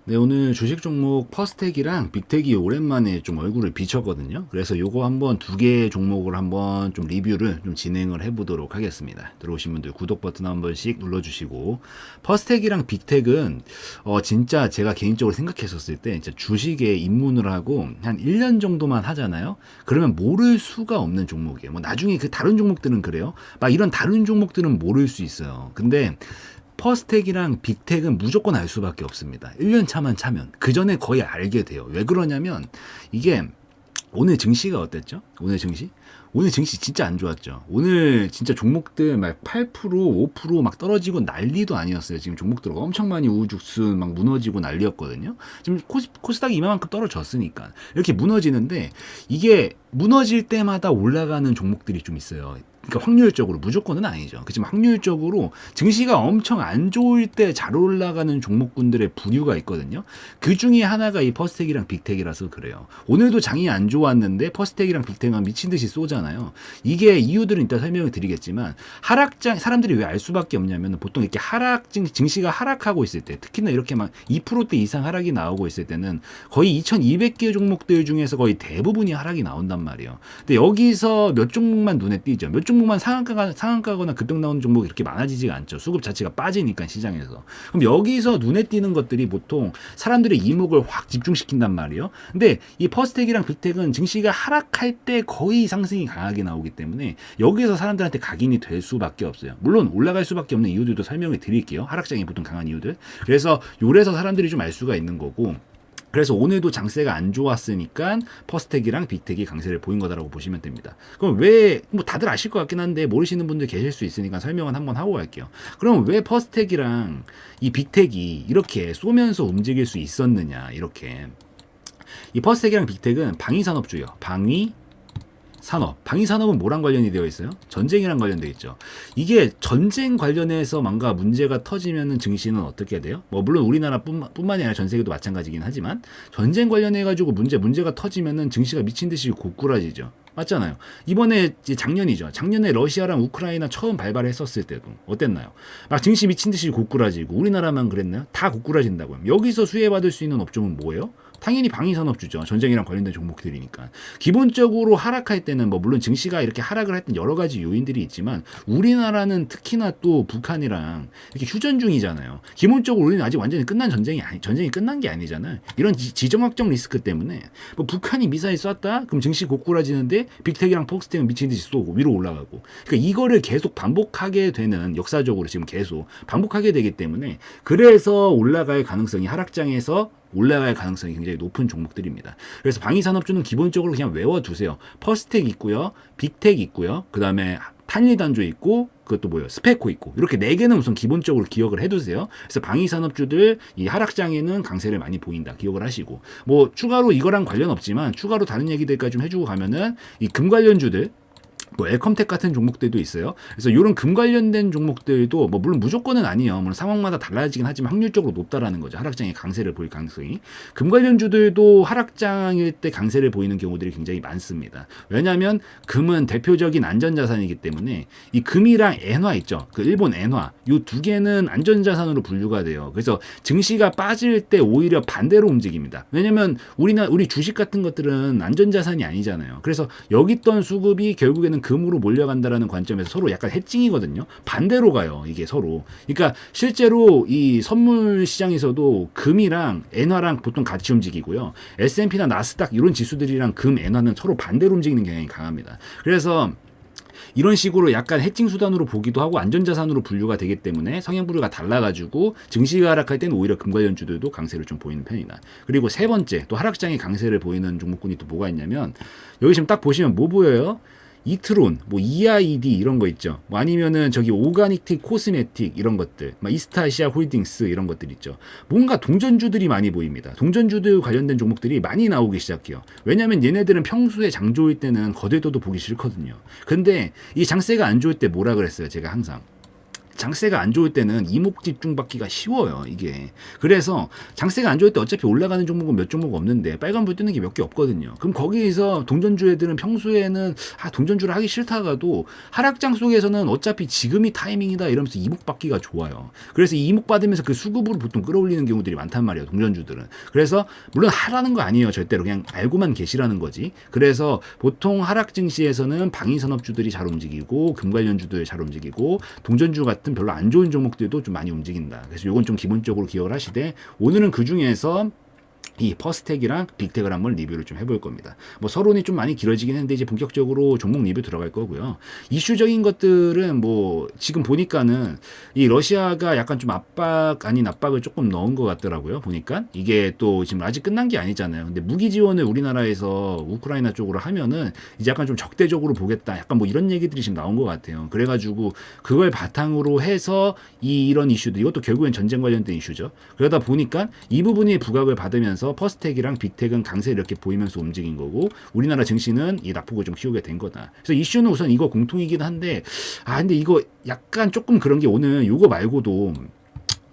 네, 오늘 주식 종목 퍼스텍이랑 빅텍이 오랜만에 좀 얼굴을 비췄거든요. 그래서 요거 한번 두 개의 종목을 한번 좀 리뷰를 좀 진행을 해보도록 하겠습니다. 들어오신 분들 구독 버튼 한 번씩 눌러주시고, 퍼스텍이랑 빅텍은 진짜 제가 개인적으로 생각했었을 때 진짜 주식에 입문을 하고 한 1년 정도만 하잖아요. 그러면 모를 수가 없는 종목이에요. 뭐 나중에 그 다른 종목들은 그래요. 막 이런 다른 종목들은 모를 수 있어요. 근데 퍼스텍이랑 빅텍은 무조건 알 수밖에 없습니다. 1년 차만 차면. 그 전에 거의 알게 돼요. 왜 그러냐면 이게 오늘 증시가 어땠죠? 오늘 증시? 오늘 증시 진짜 안 좋았죠. 오늘 진짜 종목들 막 8%, 5%막 떨어지고 난리도 아니었어요. 지금 종목들 엄청 많이 우후죽순 막 무너지고 난리였거든요. 지금 코스닥이 이만큼 떨어졌으니까 이렇게 무너지는데 이게 무너질 때마다 올라가는 종목들이 좀 있어요. 그러니까 확률적으로 무조건은 아니죠. 그렇지만 확률적으로 증시가 엄청 안 좋을 때 잘 올라가는 종목군들의 부류가 있거든요. 그 중에 하나가 이 퍼스텍이랑 빅텍이라서 그래요. 오늘도 장이 안 좋았는데 퍼스텍이랑 빅텍은 미친 듯이 쏘잖아요. 이게 이유들은 이따 설명을 드리겠지만 하락장 사람들이 왜 알 수밖에 없냐면 보통 이렇게 증시가 하락하고 있을 때 특히나 이렇게 막 2%대 이상 하락이 나오고 있을 때는 거의 2,200개 종목들 중에서 거의 대부분이 하락이 나온단 말이에요. 근데 여기서 몇 종목만 눈에 띄죠. 몇 종목만 상한가거나 급등 나오는 종목이 이렇게 많아지지가 않죠. 수급 자체가 빠지니까 시장에서. 그럼 여기서 눈에 띄는 것들이 보통 사람들의 이목을 확 집중시킨단 말이에요. 근데 이 퍼스텍이랑 빅텍은 증시가 하락할 때 거의 상승이 강하게 나오기 때문에 여기서 사람들한테 각인이 될 수밖에 없어요. 물론 올라갈 수밖에 없는 이유들도 설명을 드릴게요. 하락장이 보통 강한 이유들. 그래서 요래서 사람들이 좀 알 수가 있는 거고, 그래서 오늘도 장세가 안 좋았으니까 퍼스텍이랑 빅텍이 강세를 보인 거다라고 보시면 됩니다. 그럼 왜, 뭐 다들 아실 것 같긴 한데 모르시는 분들 계실 수 있으니까 설명은 한번 하고 갈게요. 그럼 왜 퍼스텍이랑 이 빅텍이 이렇게 쏘면서 움직일 수 있었느냐, 이렇게. 이 퍼스텍이랑 빅텍은 방위산업주예요. 방위산업은 뭐랑 관련이 되어 있어요? 전쟁이랑 관련되어 있죠. 이게 전쟁 관련해서 뭔가 문제가 터지면은 증시는 어떻게 돼요? 뭐 물론 우리나라뿐만이 아니라 전 세계도 마찬가지긴 하지만 전쟁 관련해 가지고 문제가 터지면은 증시가 미친 듯이 고꾸라지죠. 맞잖아요. 이번에 이제 작년에 러시아랑 우크라이나 처음 발발했었을 때도 어땠나요? 막 증시 미친 듯이 고꾸라지고 우리나라만 그랬나요? 다 고꾸라진다고요. 여기서 수혜받을 수 있는 업종은 뭐예요? 당연히 방위산업주죠. 전쟁이랑 관련된 종목들이니까. 기본적으로 하락할 때는 뭐 물론 증시가 이렇게 하락을 했던 여러 가지 요인들이 있지만 우리나라는 특히나 또 북한이랑 이렇게 휴전 중이잖아요. 기본적으로 우리는 아직 완전히 전쟁이 끝난 게 아니잖아요. 이런 지정학적 리스크 때문에 뭐 북한이 미사일 쐈다? 그럼 증시 고꾸라지는데 빅텍이랑 폭스텍은 미친 듯이 쏘고 위로 올라가고. 그러니까 이거를 계속 반복하게 되는, 역사적으로 지금 계속 반복하게 되기 때문에 그래서 올라갈 가능성이, 하락장에서 올라갈 가능성이 굉장히 높은 종목들입니다. 그래서 방위산업주는 기본적으로 그냥 외워두세요. 퍼스텍 있고요, 빅텍 있고요, 그 다음에 탄일단조 있고, 그것도 뭐예요? 스페코 있고. 이렇게 네 개는 우선 기본적으로 기억을 해두세요. 그래서 방위산업주들 이 하락장에는 강세를 많이 보인다. 기억을 하시고. 뭐 추가로 이거랑 관련 없지만 추가로 다른 얘기들까지 좀 해주고 가면은 이 금 관련주들, 뭐 엘컴텍 같은 종목들도 있어요. 그래서 이런 금 관련된 종목들도 뭐 물론 무조건은 아니에요. 물론 상황마다 달라지긴 하지만 확률적으로 높다라는 거죠. 하락장에 강세를 보일 가능성이. 금 관련주들도 하락장일 때 강세를 보이는 경우들이 굉장히 많습니다. 왜냐하면 금은 대표적인 안전자산이기 때문에 이 금이랑 엔화 있죠. 그 일본 엔화, 이 두 개는 안전자산으로 분류가 돼요. 그래서 증시가 빠질 때 오히려 반대로 움직입니다. 왜냐면 우리 주식 같은 것들은 안전자산이 아니잖아요. 그래서 여기 있던 수급이 결국에는 금으로 몰려간다라는 관점에서 서로 약간 해칭이거든요. 반대로 가요, 이게 서로. 그러니까 실제로 이 선물 시장에서도 금이랑 엔화랑 보통 같이 움직이고요. S&P나 나스닥 이런 지수들이랑 금, 엔화는 서로 반대로 움직이는 경향이 강합니다. 그래서 이런 식으로 약간 해칭 수단으로 보기도 하고 안전자산으로 분류가 되기 때문에 성향 분류가 달라가지고 증시가 하락할 때는 오히려 금 관련주들도 강세를 좀 보이는 편이다. 그리고 세 번째, 또 하락장에 강세를 보이는 종목군이 또 뭐가 있냐면, 여기 지금 딱 보시면 뭐 보여요? 이트론, 뭐 EID 이런 거 있죠. 뭐 아니면은 저기 오가닉틱 코스메틱 이런 것들, 막 이스타시아 홀딩스 이런 것들 있죠. 뭔가 동전주들이 많이 보입니다. 동전주들 관련된 종목들이 많이 나오기 시작해요. 왜냐면 얘네들은 평소에 장 좋을 때는 거들떠도 보기 싫거든요. 근데 이 장세가 안 좋을 때 뭐라 그랬어요? 제가 항상 장세가 안 좋을 때는 이목 집중받기가 쉬워요, 이게. 그래서 장세가 안 좋을 때 어차피 올라가는 종목은 몇 종목 없는데 빨간불 뜨는 게 몇 개 없거든요. 그럼 거기에서 동전주 애들은 평소에는 동전주를 하기 싫다가도 하락장 속에서는 어차피 지금이 타이밍이다 이러면서 이목 받기가 좋아요. 그래서 이 이목 받으면서 그 수급으로 보통 끌어올리는 경우들이 많단 말이에요, 동전주들은. 그래서 물론 하라는 거 아니에요, 절대로. 그냥 알고만 계시라는 거지. 그래서 보통 하락 증시에서는 방위산업주들이 잘 움직이고 금 관련주들 잘 움직이고 동전주 같은 별로 안 좋은 종목들도 좀 많이 움직인다. 그래서 이건 좀 기본적으로 기억을 하시되, 오늘은 그 중에서 이 퍼스텍이랑 빅텍을 한번 리뷰를 좀 해볼 겁니다. 뭐 서론이 좀 많이 길어지긴 했는데 이제 본격적으로 종목 리뷰 들어갈 거고요. 이슈적인 것들은 뭐 지금 보니까는 이 러시아가 약간 좀 압박 아닌 압박을 조금 넣은 것 같더라고요. 보니까 이게 또 지금 아직 끝난 게 아니잖아요. 근데 무기 지원을 우리나라에서 우크라이나 쪽으로 하면은 이제 약간 좀 적대적으로 보겠다. 약간 뭐 이런 얘기들이 지금 나온 것 같아요. 그래가지고 그걸 바탕으로 해서 이런 이슈들, 이것도 결국엔 전쟁 관련된 이슈죠. 그러다 보니까 이 부분이 부각을 받으면서 퍼스텍이랑 빅텍은 강세 이렇게 보이면서 움직인 거고, 우리나라 증시는 이 낙폭을 좀 키우게 된 거다. 그래서 이슈는 우선 이거 공통이긴 한데, 근데 이거 약간 조금 그런 게, 오늘 요거 말고도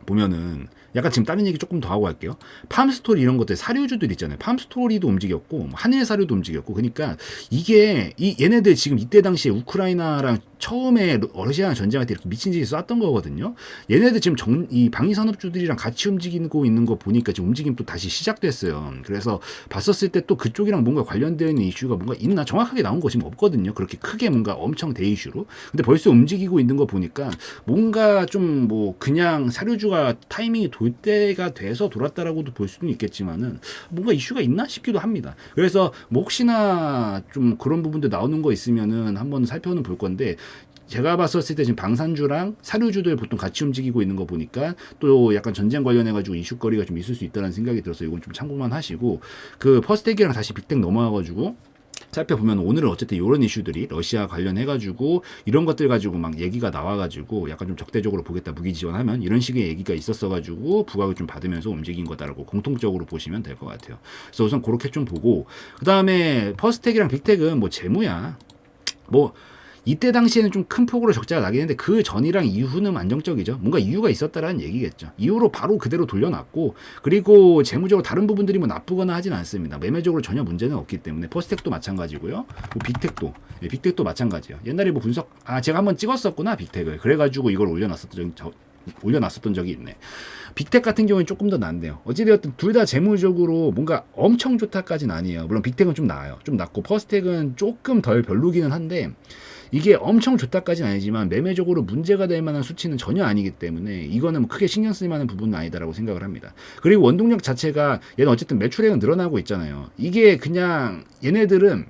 보면은 약간 지금 다른 얘기 조금 더 하고 할게요. 팜스토리 이런 것들, 사료주들 있잖아요. 팜스토리도 움직였고 한일사료도 움직였고. 그러니까 이게 얘네들 지금 이때 당시에 우크라이나랑 처음에 러시아랑 전쟁할 때 이렇게 미친 짓이 쐈던 거거든요. 얘네들 지금 이 방위산업주들이랑 같이 움직이고 있는 거 보니까 지금 움직임 또 다시 시작됐어요. 그래서 봤었을 때 또 그쪽이랑 뭔가 관련되어 있는 이슈가 뭔가 있나 정확하게 나온 거 지금 없거든요. 그렇게 크게 뭔가 엄청 대이슈로. 근데 벌써 움직이고 있는 거 보니까 뭔가 좀 뭐 그냥 사료주가 타이밍이 돌 때가 돼서 돌았다라고도 볼 수는 있겠지만은 뭔가 이슈가 있나 싶기도 합니다. 그래서 뭐 혹시나 좀 그런 부분들 나오는 거 있으면은 한번 살펴는 볼 건데, 제가 봤었을 때 지금 방산주랑 사료주들 보통 같이 움직이고 있는 거 보니까 또 약간 전쟁 관련해가지고 이슈거리가 좀 있을 수 있다는 생각이 들어서 이건 좀 참고만 하시고, 그 퍼스텍이랑 다시 빅텍 넘어와가지고 살펴보면 오늘은 어쨌든 이런 이슈들이 러시아 관련해가지고 이런 것들 가지고 막 얘기가 나와가지고 약간 좀 적대적으로 보겠다, 무기 지원하면, 이런 식의 얘기가 있었어가지고 부각을 좀 받으면서 움직인 거다라고 공통적으로 보시면 될 것 같아요. 그래서 우선 그렇게 좀 보고, 그 다음에 퍼스텍이랑 빅텍은 뭐 재무야. 뭐 이때 당시에는 좀 큰 폭으로 적자가 나긴 했는데 그 전이랑 이후는 안정적이죠. 뭔가 이유가 있었다라는 얘기겠죠. 이후로 바로 그대로 돌려놨고, 그리고 재무적으로 다른 부분들이 뭐 나쁘거나 하진 않습니다. 매매적으로 전혀 문제는 없기 때문에 퍼스텍도 마찬가지고요. 뭐 빅텍도 마찬가지예요. 옛날에 뭐 분석 제가 한번 찍었었구나, 빅텍을. 그래가지고 이걸 올려놨었던 적이 있네. 빅텍 같은 경우는 조금 더 난데요. 어찌되었든 둘 다 재무적으로 뭔가 엄청 좋다까지는 아니에요. 물론 빅텍은 좀 나아요. 좀 낫고 퍼스텍은 조금 덜 별로기는 한데, 이게 엄청 좋다까지는 아니지만 매매적으로 문제가 될 만한 수치는 전혀 아니기 때문에 이거는 크게 신경 쓸 만한 부분은 아니다라고 생각을 합니다. 그리고 원동력 자체가 얘는 어쨌든 매출액은 늘어나고 있잖아요. 이게 그냥 얘네들은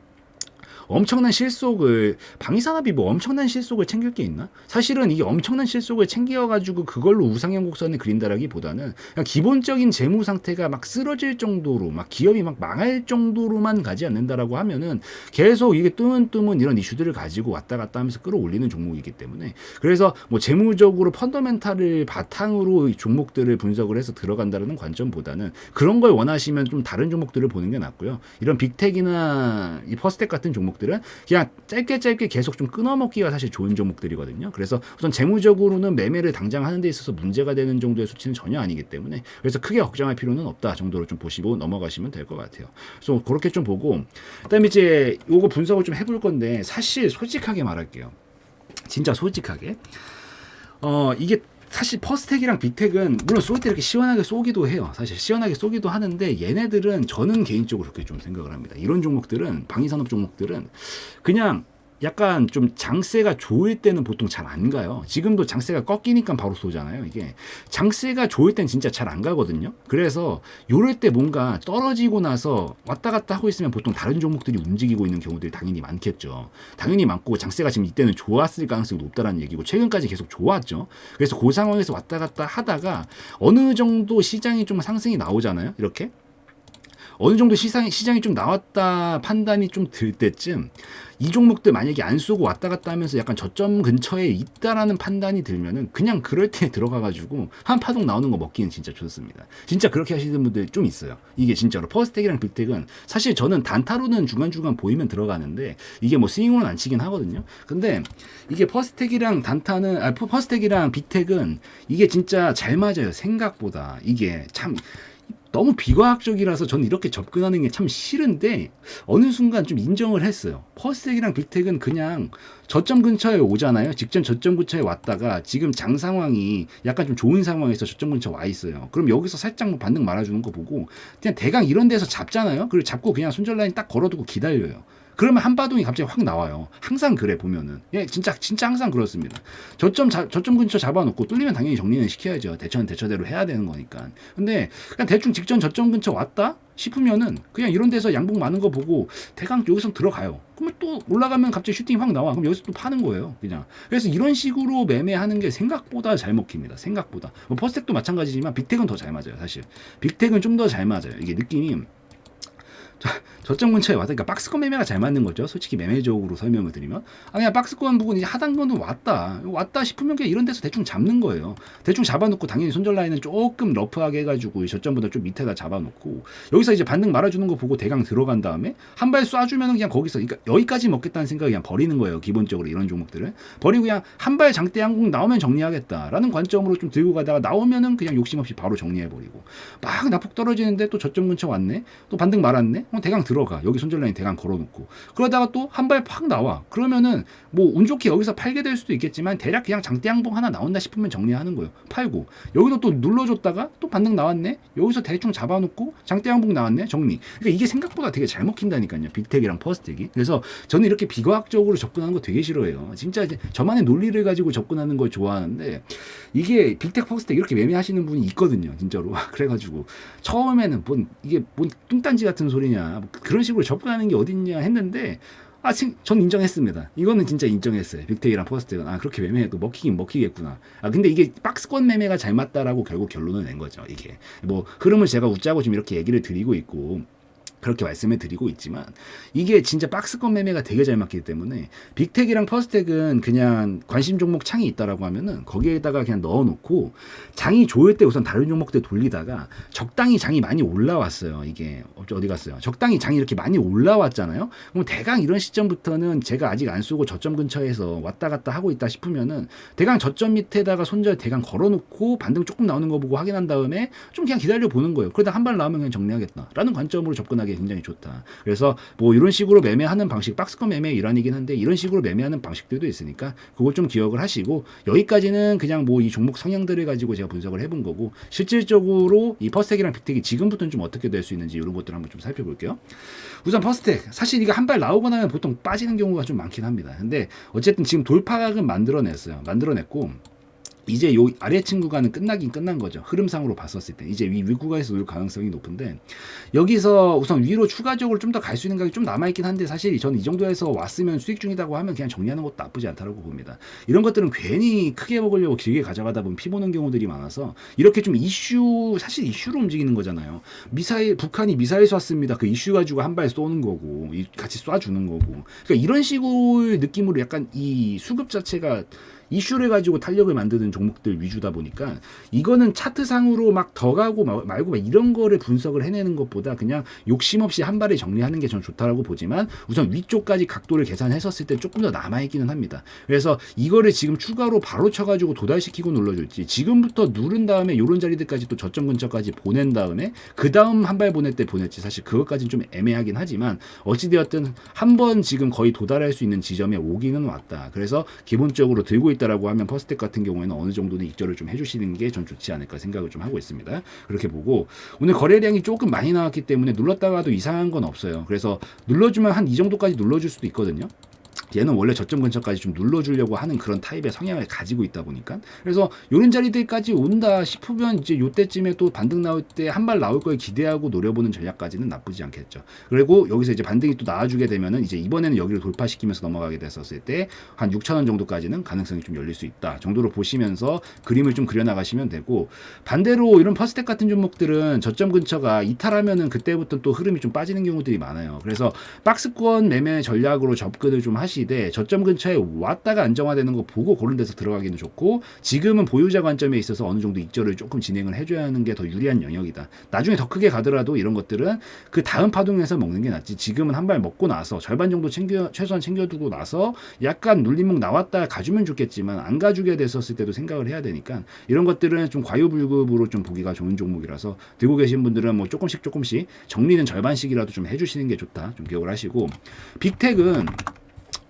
엄청난 실속을, 방위산업이 뭐 엄청난 실속을 챙길 게 있나? 사실은 이 엄청난 실속을 챙겨가지고 그걸로 우상향 곡선을 그린다라기보다는 그냥 기본적인 재무 상태가 막 쓰러질 정도로, 막 기업이 막 망할 정도로만 가지 않는다라고 하면은 계속 이게 뜨문뜨문 이런 이슈들을 가지고 왔다 갔다 하면서 끌어올리는 종목이기 때문에, 그래서 뭐 재무적으로 펀더멘탈을 바탕으로 이 종목들을 분석을 해서 들어간다는 관점보다는 그런 걸 원하시면 좀 다른 종목들을 보는 게 낫고요. 이런 빅텍이나 이 퍼스텍 같은 종목들은 그냥 짧게 계속 좀 끊어먹기가 사실 좋은 종목들이거든요. 그래서 우선 재무적으로는 매매를 당장 하는 데 있어서 문제가 되는 정도의 수치는 전혀 아니기 때문에, 그래서 크게 걱정할 필요는 없다 정도로 좀 보시고 넘어가시면 될 것 같아요. 그래서 그렇게 좀 보고, 그다음에 이제 요거 분석을 좀 해볼 건데, 사실 솔직하게 말할게요. 진짜 솔직하게. 이게 사실 퍼스텍이랑 빅텍은 물론 쏠 때 이렇게 시원하게 쏘기도 해요. 사실 시원하게 쏘기도 하는데, 얘네들은 저는 개인적으로 그렇게 좀 생각을 합니다. 이런 종목들은, 방위산업 종목들은 그냥 약간 좀 장세가 좋을 때는 보통 잘 안 가요. 지금도 장세가 꺾이니까 바로 쏘잖아요. 이게 장세가 좋을 땐 진짜 잘 안 가거든요. 그래서 요럴 때 뭔가 떨어지고 나서 왔다 갔다 하고 있으면 보통 다른 종목들이 움직이고 있는 경우들이 당연히 많겠죠. 당연히 많고, 장세가 지금 이때는 좋았을 가능성이 높다라는 얘기고, 최근까지 계속 좋았죠. 그래서 그 상황에서 왔다 갔다 하다가 어느 정도 시장이 좀 상승이 나오잖아요. 이렇게 어느 정도 시장이 좀 나왔다 판단이 좀 들 때쯤 이 종목들 만약에 안 쏘고 왔다 갔다 하면서 약간 저점 근처에 있다라는 판단이 들면은 그냥 그럴 때 들어가가지고 한 파동 나오는 거 먹기는 진짜 좋습니다. 진짜 그렇게 하시는 분들 좀 있어요. 이게 진짜로 퍼스텍이랑 빅텍은 사실 저는 단타로는 중간중간 보이면 들어가는데 이게 뭐 스윙으로는 안 치긴 하거든요. 근데 이게 퍼스텍이랑 퍼스텍이랑 빅텍은 이게 진짜 잘 맞아요. 생각보다 이게 참 너무 비과학적이라서 저는 이렇게 접근하는 게 참 싫은데 어느 순간 좀 인정을 했어요. 퍼스텍이랑 빅텍은 그냥 저점 근처에 오잖아요. 직전 저점 근처에 왔다가 지금 장 상황이 약간 좀 좋은 상황에서 저점 근처 와 있어요. 그럼 여기서 살짝 뭐 반등 말아주는 거 보고 그냥 대강 이런 데서 잡잖아요. 그리고 잡고 그냥 손절 라인 딱 걸어두고 기다려요. 그러면 한바동이 갑자기 확 나와요. 항상 그래 보면은. 예, 진짜 항상 그렇습니다. 저점 근처 잡아놓고 뚫리면 당연히 정리는 시켜야죠. 대처는 대처대로 해야 되는 거니까. 근데 그냥 대충 직전 저점 근처 왔다 싶으면은 그냥 이런 데서 양봉 많은 거 보고 대강 여기서 들어가요. 그러면 또 올라가면 갑자기 슈팅이 확 나와. 그럼 여기서 또 파는 거예요. 그냥. 그래서 이런 식으로 매매하는 게 생각보다 잘 먹힙니다. 생각보다. 뭐 퍼스텍도 마찬가지지만 빅텍은 더 잘 맞아요. 사실. 빅텍은 좀 더 잘 맞아요. 이게 느낌이 저점 근처에 왔다. 그러니까 박스권 매매가 잘 맞는 거죠. 솔직히 매매적으로 설명을 드리면. 그냥 박스권 부분 이제 하단권은 왔다 싶으면 그냥 이런 데서 대충 잡는 거예요. 대충 잡아놓고 당연히 손절 라인은 조금 러프하게 해가지고 저점보다 좀 밑에다 잡아놓고 여기서 이제 반등 말아주는 거 보고 대강 들어간 다음에 한 발 쏴주면은 그냥 거기서 그러니까 여기까지 먹겠다는 생각을 그냥 버리는 거예요. 기본적으로 이런 종목들은. 버리고 그냥 한 발 장대 항공 나오면 정리하겠다라는 관점으로 좀 들고 가다가 나오면은 그냥 욕심 없이 바로 정리해버리고 막 나폭 떨어지는데 또 저점 근처 왔네. 또 반등 말았네. 대강 들어가. 여기 손절 라인 대강 걸어놓고. 그러다가 또 한 발 팍 나와. 그러면은 뭐 운 좋게 여기서 팔게 될 수도 있겠지만 대략 그냥 장대 항봉 하나 나온다 싶으면 정리하는 거예요. 팔고. 여기도 또 눌러줬다가 또 반등 나왔네. 여기서 대충 잡아놓고 장대 항봉 나왔네. 정리. 그러니까 이게 생각보다 되게 잘 먹힌다니까요. 빅텍이랑 퍼스텍이. 그래서 저는 이렇게 비과학적으로 접근하는 거 되게 싫어해요. 진짜 이제 저만의 논리를 가지고 접근하는 걸 좋아하는데 이게 빅텍 퍼스텍 이렇게 매매하시는 분이 있거든요. 진짜로. 그래가지고 처음에는 이게 뭔 뚱딴지 같은 소리냐. 뭐 그런 식으로 접근하는 게 어딨냐 했는데 전 인정했습니다. 이거는 진짜 인정했어요. 빅텍이랑 퍼스텍은 그렇게 매매해도 먹히긴 먹히겠구나. 근데 이게 박스권 매매가 잘 맞다라고 결국 결론을 낸 거죠. 이게 뭐 흐름을 제가 웃자고 지금 이렇게 얘기를 드리고 있고 그렇게 말씀을 드리고 있지만 이게 진짜 박스권 매매가 되게 잘 맞기 때문에 빅텍이랑 퍼스텍은 그냥 관심 종목 창이 있다라고 하면은 거기에다가 그냥 넣어놓고 장이 좋을 때 우선 다른 종목들 돌리다가 적당히 장이 많이 올라왔어요. 이게 어디 갔어요? 적당히 장이 이렇게 많이 올라왔잖아요. 그럼 대강 이런 시점부터는 제가 아직 안 쓰고 저점 근처에서 왔다 갔다 하고 있다 싶으면은 대강 저점 밑에다가 손절 대강 걸어놓고 반등 조금 나오는 거 보고 확인한 다음에 좀 그냥 기다려 보는 거예요. 그러다 한 발 나오면 그냥 정리하겠다라는 관점으로 접근하기 굉장히 좋다. 그래서 뭐 이런 식으로 매매하는 방식, 박스권 매매의 일환이긴 한데 이런 식으로 매매하는 방식들도 있으니까 그걸 좀 기억을 하시고 여기까지는 그냥 뭐 이 종목 성향들을 가지고 제가 분석을 해본 거고 실질적으로 이 퍼스텍이랑 빅텍이 지금부터는 좀 어떻게 될 수 있는지 이런 것들을 한번 좀 살펴볼게요. 우선 퍼스텍 사실 이거 한 발 나오고 나면 보통 빠지는 경우가 좀 많긴 합니다. 근데 어쨌든 지금 돌파각은 만들어냈고 이제 요 아래층 구간은 끝나긴 끝난 거죠. 흐름상으로 봤었을 때 이제 위 구간에서 올 가능성이 높은데 여기서 우선 위로 추가적으로 좀 더 갈 수 있는 가격이 좀 남아있긴 한데 사실 저는 이 정도에서 왔으면 수익 중이라고 하면 그냥 정리하는 것도 나쁘지 않다고 봅니다. 이런 것들은 괜히 크게 먹으려고 길게 가져가다 보면 피보는 경우들이 많아서 이렇게 좀 사실 이슈로 움직이는 거잖아요. 북한이 미사일 쐈습니다. 그 이슈 가지고 한 발 쏘는 거고 같이 쏴주는 거고 그러니까 이런 식으로 느낌으로 약간 이 수급 자체가 이슈를 가지고 탄력을 만드는 종목들 위주다 보니까 이거는 차트상으로 막 더 가고 말고 막 이런 거를 분석을 해내는 것보다 그냥 욕심 없이 한 발에 정리하는 게 전 좋다라고 보지만 우선 위쪽까지 각도를 계산했었을 때 조금 더 남아있기는 합니다. 그래서 이거를 지금 추가로 바로 쳐가지고 도달시키고 눌러줄지 지금부터 누른 다음에 요런 자리들까지 또 저점 근처까지 보낸 다음에 그 다음 한 발 보낼 때 보낼지 사실 그것까지는 좀 애매하긴 하지만 어찌되었든 한 번 지금 거의 도달할 수 있는 지점에 오기는 왔다. 그래서 기본적으로 들고 있다라고 하면 퍼스텍 같은 경우에는 어느 정도는 익절을 좀 해주시는 게 전 좋지 않을까 생각을 좀 하고 있습니다. 그렇게 보고 오늘 거래량이 조금 많이 나왔기 때문에 눌렀다가도 이상한 건 없어요. 그래서 눌러주면 한 이 정도까지 눌러줄 수도 있거든요. 얘는 원래 저점 근처까지 좀 눌러주려고 하는 그런 타입의 성향을 가지고 있다 보니까 그래서 이런 자리들까지 온다 싶으면 이제 요때쯤에 또 반등 나올 때 한 발 나올 걸 기대하고 노려보는 전략까지는 나쁘지 않겠죠. 그리고 여기서 이제 반등이 또 나와주게 되면은 이제 이번에는 여기를 돌파시키면서 넘어가게 됐었을 때 한 6,000원 정도까지는 가능성이 좀 열릴 수 있다 정도로 보시면서 그림을 좀 그려나가시면 되고 반대로 이런 퍼스텍 같은 종목들은 저점 근처가 이탈하면은 그때부터 또 흐름이 좀 빠지는 경우들이 많아요. 그래서 박스권 매매 전략으로 접근을 좀 하시되 저점 근처에 왔다가 안정화되는 거 보고 그런 데서 들어가기는 좋고 지금은 보유자 관점에 있어서 어느 정도 익절을 조금 진행을 해줘야 하는 게 더 유리한 영역이다. 나중에 더 크게 가더라도 이런 것들은 그 다음 파동에서 먹는 게 낫지 지금은 한 발 먹고 나서 절반 정도 최소한 챙겨두고 나서 약간 눌림목 나왔다 가주면 좋겠지만 안 가주게 됐었을 때도 생각을 해야 되니까 이런 것들은 좀 과유불급으로 좀 보기가 좋은 종목이라서 들고 계신 분들은 뭐 조금씩 정리는 절반씩이라도 좀 해주시는 게 좋다 좀 기억을 하시고 빅텍은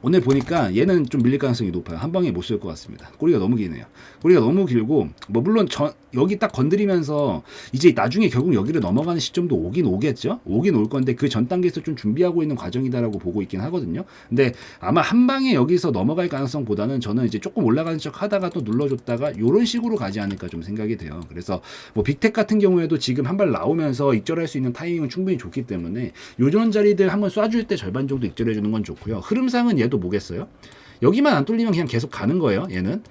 오늘 보니까 얘는 좀 밀릴 가능성이 높아요. 한 방에 못 쓸 것 같습니다. 꼬리가 너무 기네요. 꼬리가 너무 길고 뭐 물론 여기 딱 건드리면서 이제 나중에 결국 여기를 넘어가는 시점도 오긴 오겠죠. 오긴 올 건데 그 전 단계에서 좀 준비하고 있는 과정이다라고 보고 있긴 하거든요. 근데 아마 한 방에 여기서 넘어갈 가능성보다는 저는 이제 조금 올라가는 척 하다가 또 눌러줬다가 이런 식으로 가지 않을까 좀 생각이 돼요. 그래서 뭐 빅텍 같은 경우에도 지금 한 발 나오면서 익절할 수 있는 타이밍은 충분히 좋기 때문에 요런 자리들 한번 쏴줄 때 절반 정도 익절해 주는 건 좋고요. 흐름상은 얘도 뭐겠어요? 여기만 안 뚫리면 그냥 계속 가는 거예요. 얘는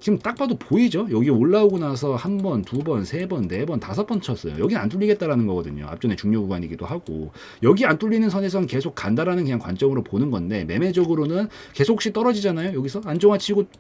지금 딱 봐도 보이죠? 여기 올라오고 나서 한 번, 두 번, 세 번, 네 번, 다섯 번 쳤어요. 여기는 안 뚫리겠다라는 거거든요. 앞전에 중요 구간이기도 하고 여기 안 뚫리는 선에선 계속 간다라는 그냥 관점으로 보는 건데 매매적으로는 계속 혹시 떨어지잖아요. 여기서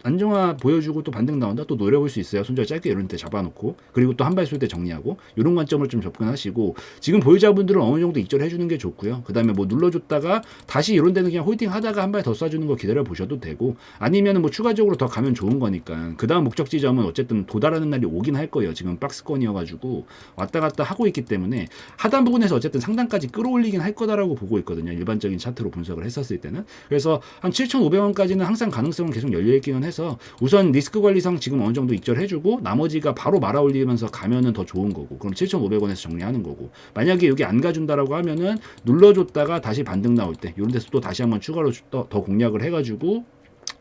안정화 보여주고 또 반등 나온다 또 노려볼 수 있어요. 손절 짧게 이런 때 잡아놓고 그리고 또 한 발 쏠 때 정리하고 이런 관점을 좀 접근하시고 지금 보유자분들은 어느 정도 익절해 주는 게 좋고요. 그 다음에 뭐 눌러줬다가 다시 이런 데는 그냥 홀딩 하다가 한 발 더 쏴주는 거 기다려 보셔도 되고 아니면은 뭐 추가적으로 더 가면 좋은 거니까 그 다음 목적 지점은 어쨌든 도달하는 날이 오긴 할 거예요. 지금 박스권이어가지고 왔다 갔다 하고 있기 때문에 하단 부분에서 어쨌든 상단까지 끌어올리긴 할 거다라고 보고 있거든요. 일반적인 차트로 분석을 했었을 때는. 그래서 한 7,500원까지는 항상 가능성은 계속 열려있기는 해서 우선 리스크 관리상 지금 어느 정도 익절해주고 나머지가 바로 말아올리면서 가면은 더 좋은 거고 그럼 7,500원에서 정리하는 거고 만약에 여기 안 가준다라고 하면은 눌러줬다가 다시 반등 나올 때 이런 데서 또 다시 한번 추가로 더 공략을 해가지고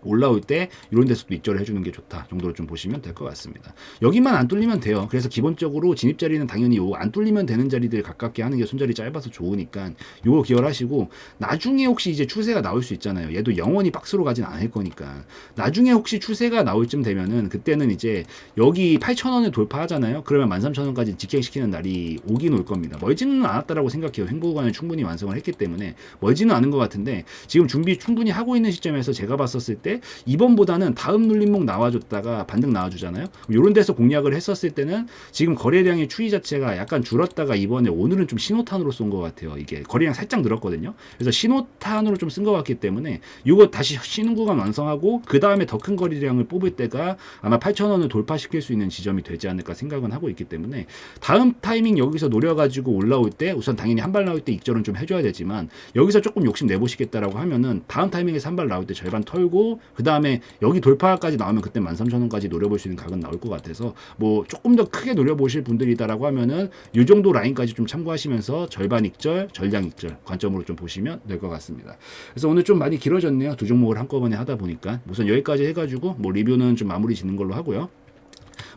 올라올 때 이런 데서도 입절을 해주는 게 좋다 정도로 좀 보시면 될 것 같습니다. 여기만 안 뚫리면 돼요. 그래서 기본적으로 진입 자리는 당연히 안 뚫리면 되는 자리들 가깝게 하는 게 손자리 짧아서 좋으니까 요거 기억하시고 나중에 혹시 이제 추세가 나올 수 있잖아요. 얘도 영원히 박스로 가진 않을 거니까 나중에 혹시 추세가 나올 쯤 되면은 그때는 이제 여기 8,000원을 돌파하잖아요. 그러면 13,000원까지 직행시키는 날이 오긴 올 겁니다. 멀지는 않았다라고 생각해요. 횡보구간을 충분히 완성을 했기 때문에 멀지는 않은 것 같은데 지금 준비 충분히 하고 있는 시점에서 제가 봤었을 때 이번보다는 다음 눌림목 나와줬다가 반등 나와주잖아요. 이런 데서 공략을 했었을 때는 지금 거래량의 추이 자체가 약간 줄었다가 이번에 오늘은 좀 신호탄으로 쏜 것 같아요. 이게 거래량 살짝 늘었거든요. 그래서 신호탄으로 좀 쓴 것 같기 때문에 이거 다시 쉬는 구간 완성하고 그 다음에 더 큰 거래량을 뽑을 때가 아마 8,000원을 돌파시킬 수 있는 지점이 되지 않을까 생각은 하고 있기 때문에 다음 타이밍 여기서 노려가지고 올라올 때 우선 당연히 한 발 나올 때 익절은 좀 해줘야 되지만 여기서 조금 욕심 내보시겠다라고 하면은 다음 타이밍에서 한 발 나올 때 절반 털고 그 다음에 여기 돌파까지 나오면 그때 13,000원까지 노려볼 수 있는 각은 나올 것 같아서 뭐 조금 더 크게 노려보실 분들이다라고 하면은 이 정도 라인까지 좀 참고하시면서 절반 익절, 전량 익절 관점으로 좀 보시면 될 것 같습니다. 그래서 오늘 좀 많이 길어졌네요. 두 종목을 한꺼번에 하다 보니까 우선 여기까지 해가지고 뭐 리뷰는 좀 마무리 짓는 걸로 하고요.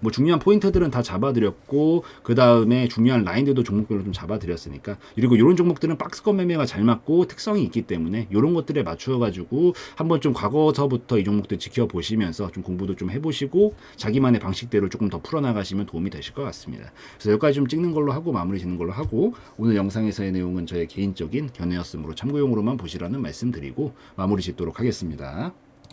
뭐 중요한 포인트들은 다 잡아드렸고 그 다음에 중요한 라인들도 종목별로 좀 잡아드렸으니까 그리고 이런 종목들은 박스권 매매가 잘 맞고 특성이 있기 때문에 이런 것들에 맞추어가지고 한번 좀 과거서부터 이 종목들 지켜보시면서 좀 공부도 좀 해보시고 자기만의 방식대로 조금 더 풀어나가시면 도움이 되실 것 같습니다. 그래서 여기까지 좀 찍는 걸로 하고 마무리 짓는 걸로 하고 오늘 영상에서의 내용은 저의 개인적인 견해였으므로 참고용으로만 보시라는 말씀 드리고 마무리 짓도록 하겠습니다.